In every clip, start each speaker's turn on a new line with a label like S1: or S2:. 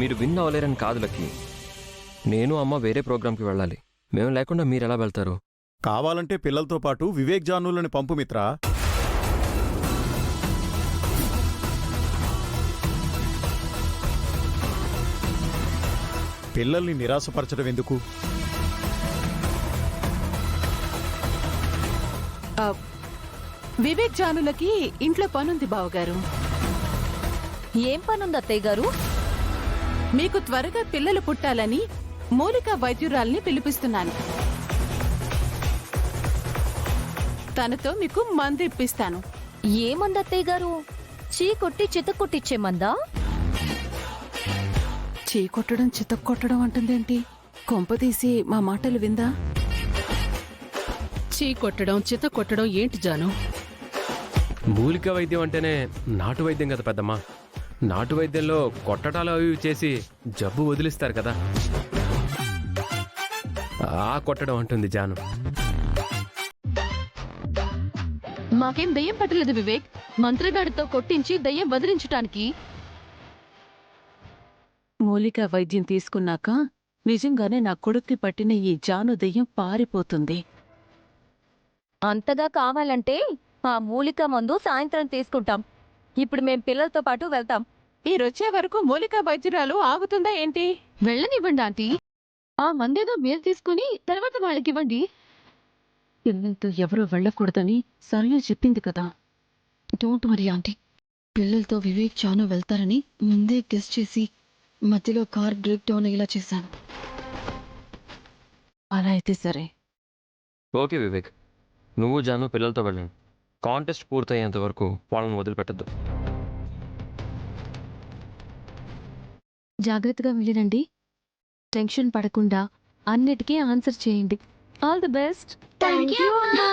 S1: మీరు విన్ అవ్వలేరని కాదు లక్కీ. నేను అమ్మ వేరే ప్రోగ్రాంకి వెళ్ళాలి. మేము లేకుండా మీరు ఎలా వెళ్తారు?
S2: కావాలంటే పిల్లలతో పాటు వివేక్ జానులని పంపు మిత్రా. పిల్లల్ని నిరాశపరచడం ఎందుకు?
S3: వివేక్ జానులకి ఇంట్లో పనుంది బావగారు.
S4: ఏం పనుంది అత్తయ్య గారు?
S3: మీకు త్వరగా పిల్లలు పుట్టాలని మూలికా వైద్యురాల్ని పిలిపిస్తున్నాను. తనతో మీకు మందు ఇప్పిస్తాను.
S4: ఏమంది అత్తయ్య గారు? చీ కొట్టి చిత కొట్టిచ్చే మందా?
S3: చీ కొట్టడం చితక్ కొట్టడం అంటుందేంటి? కొంపదీసి మా మాటలు విందా?
S5: చీ కొట్టడం చిత కొట్టడం ఏంటి జాను?
S6: మూలిక వైద్యం అంటేనే నాటు వైద్యం కదా పెద్దమ్మా. నాటు వైద్యంలో కొట్టడాలు అవి చేసి జబ్బు వదిలిస్తారు కదా, ఆ కొట్టడం అంటుంది జాను.
S4: మాకేం దయ్యం పట్టలేదు వివేక్. మంత్రగాడితో కొట్టించి దయ్యం వదిలించటానికి.
S3: మూలికా వైద్యం తీసుకున్నాక నిజంగానే నా కొడుక్కి పట్టిన ఈ జాను దెయ్యం పారిపోతుంది.
S4: అంతగా కావాలంటే ఆ మూలిక మందు సాయంత్రం తీసుకుంటాం. ఇప్పుడు మేం పిల్లలతో పాటు వెళ్తాం.
S3: మీరొచ్చే వరకు మూలికా వైద్యురాలు ఆగుతుందా ఏంటి?
S4: వెళ్ళనివ్వండి ఆంటీ. ఆ మందేదో మీరు తీసుకుని తర్వాత వాళ్ళకివ్వండి.
S3: పిల్లలతో ఎవరూ వెళ్ళకూడదని సరియు చెప్పింది కదా.
S7: Don't worry aunty. పిల్లలతో వివేక్ జాను వెళ్తారని ముందే గెస్ చేసి మధ్యలో కార్ బ్రేక్ డౌన్ అయ్యేలా చేశాను.
S3: అలా అయితే సరే.
S1: ఓకే వివేక్, నువ్వు జాను పిల్లలతో వెళ్ళండి. కాంటెస్ట్ పూర్తయ్యేంత వరకు వాళ్ళని వదిలిపెట్టద్దు.
S7: జాగ్రత్తగా వెళ్ళిరండి. టెన్షన్ పడకుండా అన్నిటికీ ఆన్సర్ చేయండి. All the best.
S4: థాంక్యూ అమ్మా.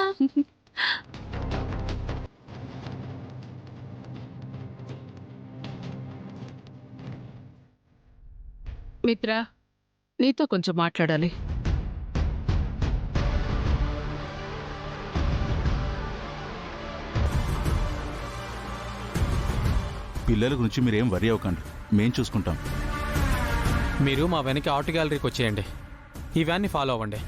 S5: మిత్ర, నీతో కొంచెం మాట్లాడాలి.
S8: పిల్లల గురించి మీరేం వరి అవ్వకండి, మేం చూసుకుంటాం.
S9: మీరు మా వెనక ఆర్ట్ గ్యాలరీకి వచ్చేయండి. ఈ వ్యాన్ని ఫాలో అవ్వండి.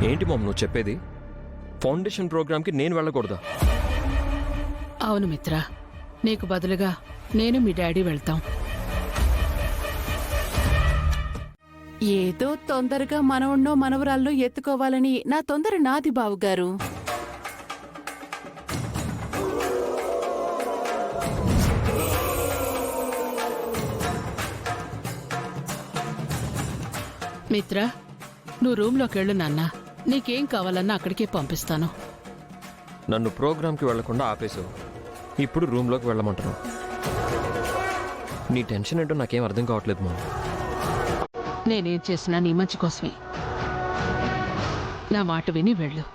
S1: ఏంటి మామ్ నువ్వు చెప్పేది? ఫౌండేషన్ ప్రోగ్రామ్కి నేను వెళ్ళకూడదా?
S5: అవును మిత్ర, నీకు బదులుగా నేను మీ డాడీ వెళ్తాం.
S3: ఏదో తొందరగా మనవణ్ణో మనవరాల్లో ఎత్తుకోవాలని నా తొందర నాది బావుగారు.
S5: మిత్ర, నువ్వు రూమ్లోకి వెళ్ళు నాన్న. నీకేం కావాలన్నా అక్కడికే పంపిస్తాను.
S1: నన్ను ప్రోగ్రామ్కి వెళ్లకుండా ఆపేసావు, ఇప్పుడు రూమ్లోకి వెళ్ళమంటున్నావు. నీ టెన్షన్ ఏంటో నాకేం అర్థం కావట్లేదు మామ్.
S5: నేనేం చేసినా నీ మంచి కోసమే. నా మాట విని వెళ్ళు.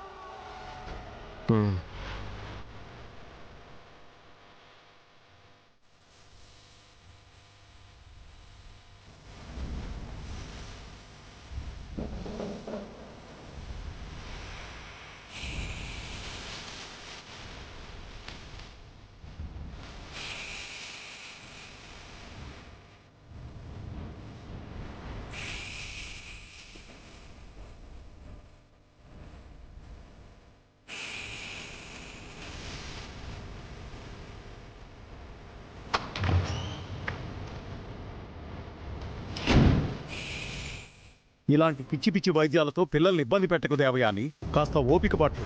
S2: ఇలాంటి పిచ్చి పిచ్చి వైద్యాలతో పిల్లల్ని ఇబ్బంది పెట్టకు దేవయాని. కాస్త ఓపిక పట్టు.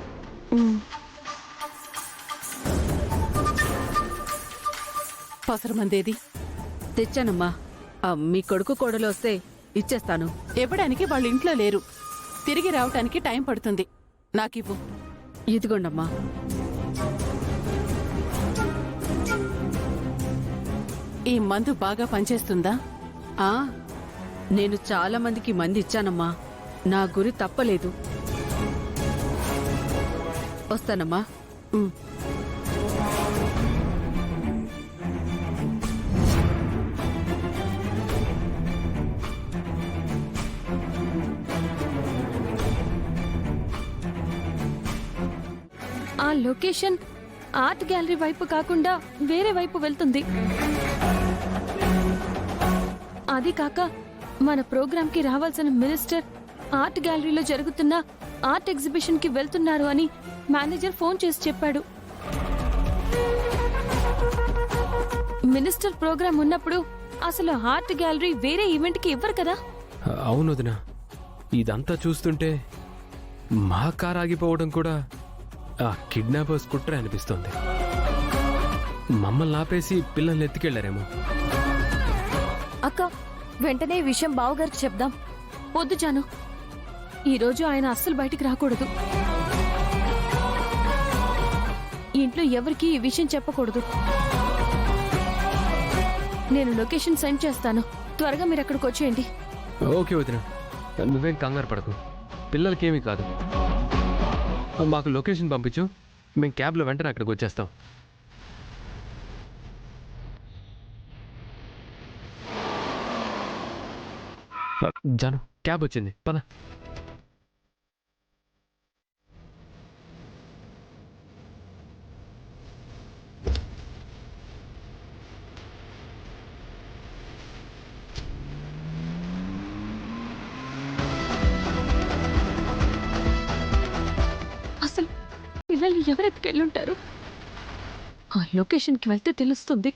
S3: పసరమందేది
S5: తెచ్చానమ్మా. మీ కొడుకు కోడలు వస్తే ఇచ్చేస్తాను.
S3: ఇవ్వడానికి వాళ్ళ ఇంట్లో లేరు. తిరిగి రావటానికి టైం పడుతుంది. నాకివ్వు.
S5: ఇదిగోండమ్మా.
S3: ఈ మందు బాగా పనిచేస్తుందా?
S5: నేను చాలా మందికి మంది ఇచ్చానమ్మా. నా గురి తప్పలేదు. వస్తానమ్మా.
S10: లొకేషన్ ఆర్ట్ గ్యాలరీ వైపు కాకుండా వేరే వైపు వెళ్తుంది. అది కాక మన ప్రోగ్రాంకి రావాల్సిన మినిస్టర్ ఆర్ట్ గ్యాలరీలో జరుగుతున్న ఆర్ట్ ఎగ్జిబిషన్కి వెళ్తున్నారు అని మేనేజర్ ఫోన్ చేసి చెప్పాడు. మినిస్టర్ ప్రోగ్రాం ఉన్నప్పుడు అసలు ఆర్ట్ గ్యాలరీ వేరే ఈవెంట్కి ఇవ్వరు కదా.
S6: అవును వదినా, ఇదంతా చూస్తుంటే మా కార్ ఆగిపోవడం కూడా ఆ కిడ్నాపర్స్ కుట్రే అనిపిస్తోంది. మమ్మల్ని ఆపేసి పిల్లల్ని ఎత్తుకెళ్లారేమో.
S10: అక్క, వెంటనే ఈ విషయం బావగారికి చెప్దాం. వద్దు జాను, ఈరోజు ఆయన అస్సలు బయటికి రాకూడదు. ఇంట్లో ఎవరికి ఈ విషయం చెప్పకూడదు. నేను లొకేషన్ సెండ్ చేస్తాను, త్వరగా మీరు అక్కడికి వచ్చేయండి.
S1: ఓకే వదిన, నువ్వేం కంగారు పడకు, పిల్లలకేమీ కాదు. మాకు లొకేషన్ పంపించు, మేము క్యాబ్లో వెంటనే అక్కడికి వచ్చేస్తాం. జాను, క్యాబ్ వచ్చింది, పద.
S10: అసలు పిల్లల్ని ఎవరెత్తుకెళ్ళుంటారు? ఆ లొకేషన్కి వెళ్తే తెలుస్తుంది.